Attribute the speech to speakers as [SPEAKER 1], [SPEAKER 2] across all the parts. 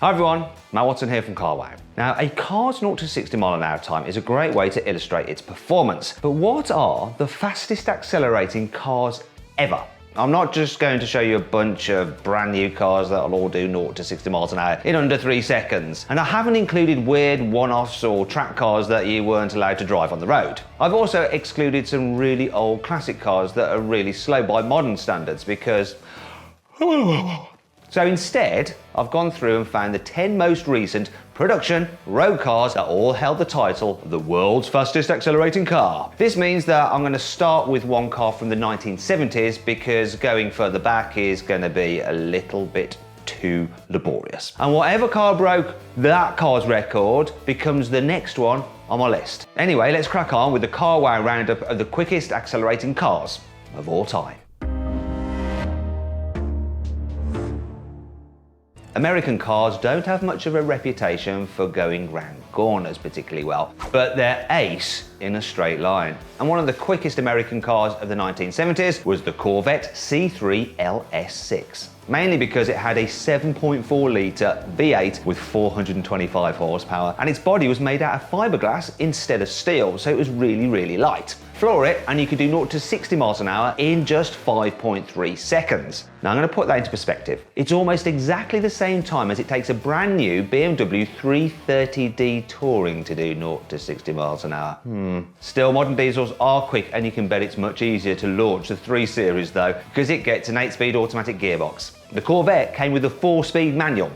[SPEAKER 1] Hi everyone, Matt Watson here from CarWow. Now, a car's 0 to 60 mile an hour time is a great way to illustrate its performance. But what are the fastest accelerating cars ever? I'm not just going to show you a bunch of brand new cars that'll all do 0 to 60 miles an hour in under 3 seconds. And I haven't included weird one-offs or track cars that you weren't allowed to drive on the road. I've also excluded some really old classic cars that are really slow by modern standards because... So instead, I've gone through and found the 10 most recent production road cars that all held the title of the world's fastest accelerating car. This means that I'm going to start with one car from the 1970s because going further back is going to be a little bit too laborious. And whatever car broke that car's record becomes the next one on my list. Anyway, let's crack on with the CarWow roundup of the quickest accelerating cars of all time. American cars don't have much of a reputation for going round corners particularly well, but they're ace in a straight line. And one of the quickest American cars of the 1970s was the Corvette C3 Ls6. Mainly because it had a 7.4 litre V8 with 425 horsepower, and its body was made out of fiberglass instead of steel, so it was really light. Floor it and you could do 0 to 60 miles an hour in just 5.3 seconds. Now I'm going to put that into perspective. It's almost exactly the same time as it takes a brand new BMW 330d Touring to do 0 to 60 miles an hour. Still, modern diesels are quick, and you can bet it's much easier to launch the 3 Series though, because it gets an 8-speed automatic gearbox. The Corvette came with a 4-speed manual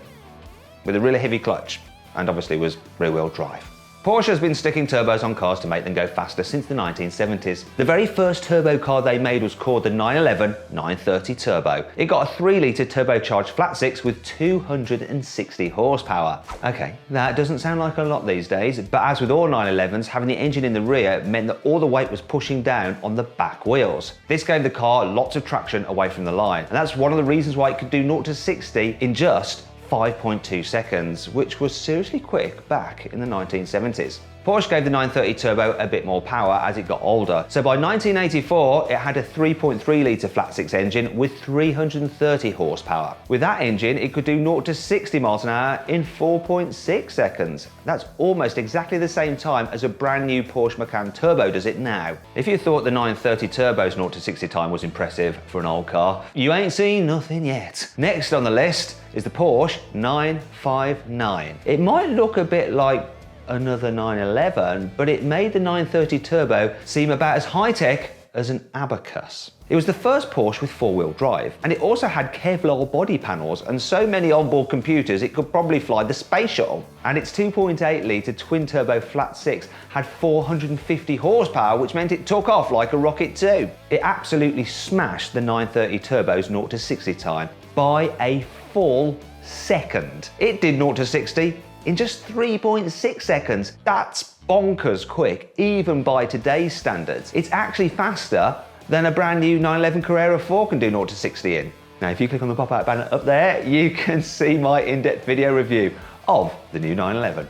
[SPEAKER 1] with a really heavy clutch, and obviously was rear-wheel drive. Porsche has been sticking turbos on cars to make them go faster since the 1970s. The very first turbo car they made was called the 911 930 Turbo. It got a 3-litre turbocharged flat 6 with 260 horsepower. Okay, that doesn't sound like a lot these days, but as with all 911s, having the engine in the rear meant that all the weight was pushing down on the back wheels. This gave the car lots of traction away from the line, and that's one of the reasons why it could do 0 to 60 in just 5.2 seconds, which was seriously quick back in the 1970s. Porsche gave the 930 Turbo a bit more power as it got older, so by 1984 it had a 3.3 litre flat 6 engine with 330 horsepower. With that engine it could do 0 to 60 miles an hour in 4.6 seconds. That's almost exactly the same time as a brand new Porsche Macan Turbo does it now. If you thought the 930 Turbo's 0 to 60 time was impressive for an old car, you ain't seen nothing yet. Next on the list is the Porsche 959. It might look a bit like another 911, but it made the 930 Turbo seem about as high-tech as an abacus. It was the first Porsche with 4-wheel drive, and it also had Kevlar body panels and so many onboard computers it could probably fly the space shuttle. And its 2.8 litre twin-turbo flat 6 had 450 horsepower, which meant it took off like a rocket too. It absolutely smashed the 930 Turbo's 0 to 60 time by a full second. It did 0 to 60 in just 3.6 seconds. That's bonkers quick, even by today's standards. It's actually faster than a brand new 911 Carrera 4 can do 0 to 60 in. Now, if you click on the pop-out banner up there, you can see my in-depth video review of the new 911.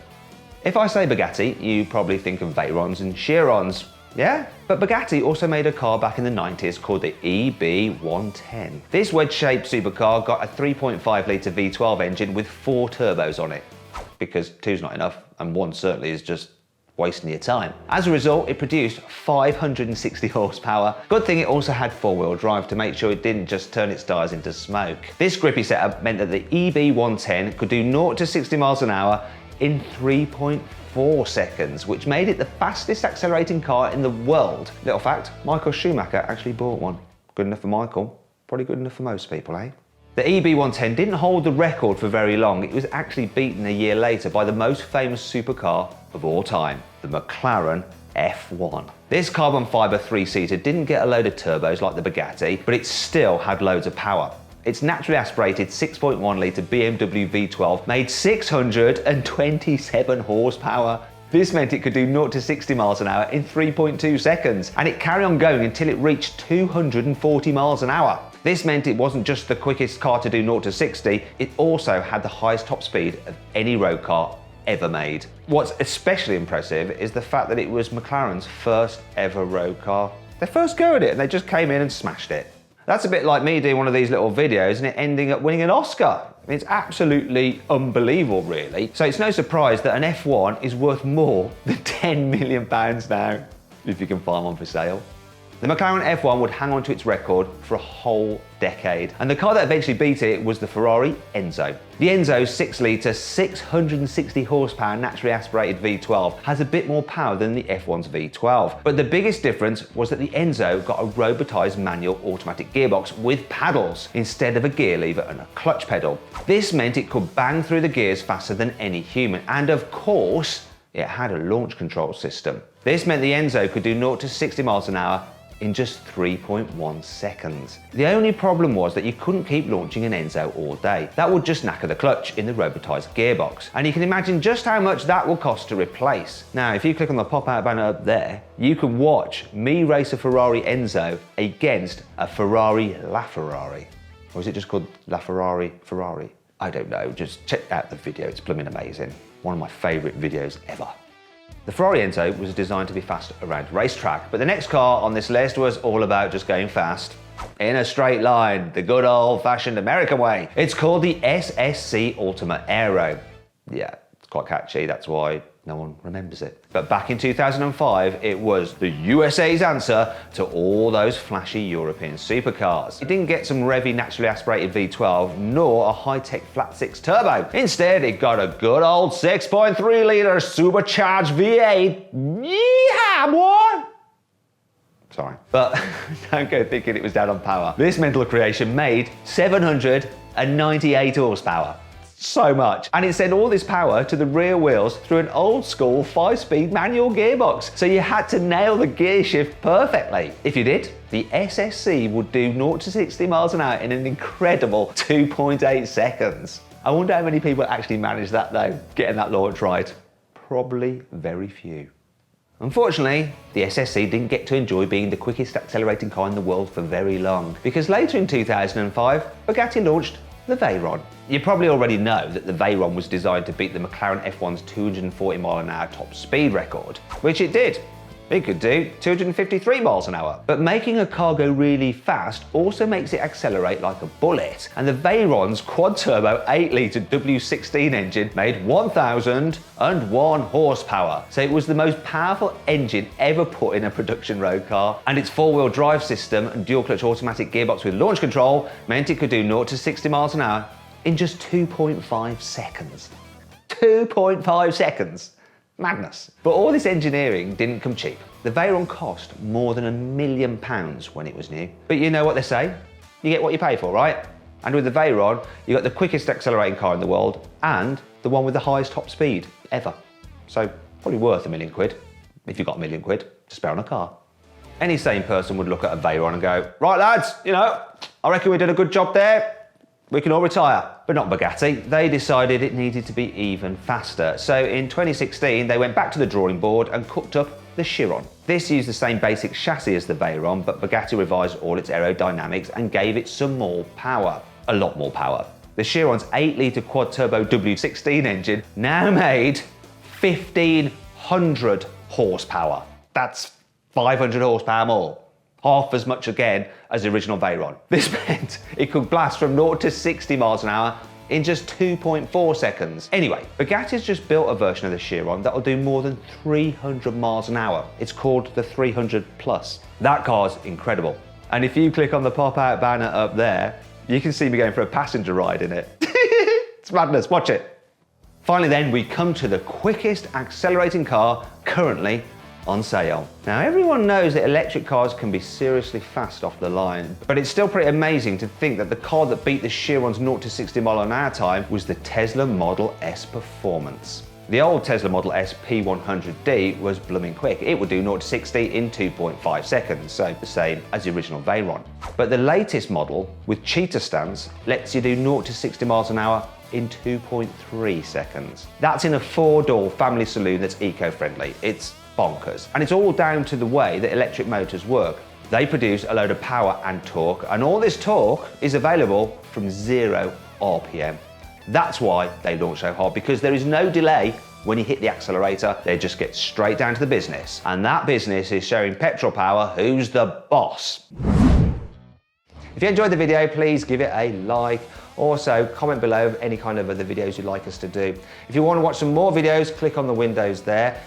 [SPEAKER 1] If I say Bugatti, you probably think of Veyrons and Chirons. Yeah, but Bugatti also made a car back in the 90s called the EB110. This wedge-shaped supercar got a 3.5 litre V12 engine with 4 turbos on it, because 2's not enough, and 1 certainly is just wasting your time. As a result, it produced 560 horsepower. Good thing it also had 4-wheel drive to make sure it didn't just turn its tyres into smoke. This grippy setup meant that the EB110 could do 0 to 60 miles an hour in 3.4 seconds, which made it the fastest accelerating car in the world. Little fact, Michael Schumacher actually bought one. Good enough for Michael, probably good enough for most people, eh? The EB110 didn't hold the record for very long. It was actually beaten a year later by the most famous supercar of all time, the Mclaren F1. This carbon fibre 3-seater didn't get a load of turbos like the Bugatti, but it still had loads of power. Its naturally aspirated 6.1 litre BMW V12 made 627 horsepower. This meant it could do 0 to 60 miles an hour in 3.2 seconds, and it carried on going until it reached 240 miles an hour. This meant it wasn't just the quickest car to do 0 to 60, it also had the highest top speed of any road car ever made. What's especially impressive is the fact that it was McLaren's first ever road car. Their first go at it, and they just came in and smashed it. That's a bit like me doing one of these little videos and it ending up winning an Oscar. It's absolutely unbelievable, really. So it's no surprise that an F1 is worth more than £10 million now, if you can find one for sale. The Mclaren F1 would hang on to its record for a whole decade, and the car that eventually beat it was the Ferrari Enzo. The Enzo's 6-litre, 660 horsepower naturally aspirated V12 has a bit more power than the F1's V12, but the biggest difference was that the Enzo got a robotised manual automatic gearbox with paddles instead of a gear lever and a clutch pedal. This meant it could bang through the gears faster than any human, and of course, it had a launch control system. This meant the Enzo could do 0 to 60 miles an hour in just 3.1 seconds. The only problem was that you couldn't keep launching an Enzo all day. That would just knacker the clutch in the robotised gearbox. And you can imagine just how much that will cost to replace. Now, if you click on the pop-out banner up there, you can watch me race a Ferrari Enzo against a Ferrari LaFerrari. Or is it just called LaFerrari Ferrari? I don't know, just check out the video, it's blooming amazing. One of my favourite videos ever. The Ferrari Enzo was designed to be fast around racetrack, but the next car on this list was all about just going fast in a straight line, the good old-fashioned American way. It's called the SSC Ultimate Aero. Yeah, it's quite catchy, that's why no one remembers it. But back in 2005, it was the USA's answer to all those flashy European supercars. It didn't get some revvy naturally aspirated V12, nor a high-tech flat-six turbo. Instead, it got a good old 6.3-litre supercharged V8. Yeehaw, boy! Sorry. But don't go thinking it was down on power. This mental creation made 798 horsepower. So much. And it sent all this power to the rear wheels through an old school 5-speed manual gearbox. So you had to nail the gear shift perfectly. If you did, the SSC would do 0 to 60 miles an hour in an incredible 2.8 seconds. I wonder how many people actually managed that though, getting that launch right. Probably very few. Unfortunately, the SSC didn't get to enjoy being the quickest accelerating car in the world for very long, because later in 2005, Bugatti launched the Veyron. You probably already know that the Veyron was designed to beat the McLaren F1's 240 mile an hour top speed record, which it did. It could do 253 miles an hour. But making a car go really fast also makes it accelerate like a bullet. And the Veyron's quad-turbo 8-litre W16 engine made 1,001 horsepower. So it was the most powerful engine ever put in a production road car. And its four-wheel drive system and dual-clutch automatic gearbox with launch control meant it could do 0 to 60 miles an hour in just 2.5 seconds. 2.5 seconds. Madness. But all this engineering didn't come cheap. The Veyron cost more than £1 million when it was new. But you know what they say? You get what you pay for, right? And with the Veyron, you got the quickest accelerating car in the world and the one with the highest top speed ever. So probably worth £1 million, if you got £1 million to spare on a car. Any sane person would look at a Veyron and go, right lads, I reckon we did a good job there. We can all retire. But not Bugatti. They decided it needed to be even faster. So in 2016, they went back to the drawing board and cooked up the Chiron. This used the same basic chassis as the Veyron, but Bugatti revised all its aerodynamics and gave it some more power. A lot more power. The Chiron's 8-litre quad-turbo W16 engine now made 1,500 horsepower. That's 500 horsepower more. Half as much again as the original Veyron. This meant it could blast from 0 to 60 miles an hour in just 2.4 seconds. Anyway, Bugatti's just built a version of the Chiron that'll do more than 300 miles an hour. It's called the 300 Plus. That car's incredible. And if you click on the pop-out banner up there, you can see me going for a passenger ride in it. It's madness, watch it. Finally then, we come to the quickest accelerating car currently on sale. Now everyone knows that electric cars can be seriously fast off the line, but it's still pretty amazing to think that the car that beat the Chiron's 0 to 60 mile an hour time was the Tesla Model S Performance. The old Tesla Model S P100D was blooming quick. It would do 0 to 60 in 2.5 seconds, so the same as the original Veyron. But the latest model, with cheetah stance, lets you do 0 to 60 miles an hour in 2.3 seconds. That's in a 4-door family saloon that's eco-friendly. It's bonkers. And it's all down to the way that electric motors work. They produce a load of power and torque, and all this torque is available from 0 RPM. That's why they launch so hard, because there is no delay when you hit the accelerator. They just get straight down to the business. And that business is showing petrol power who's the boss. If you enjoyed the video, please give it a like. Also, comment below any kind of other videos you'd like us to do. If you want to watch some more videos, click on the windows there.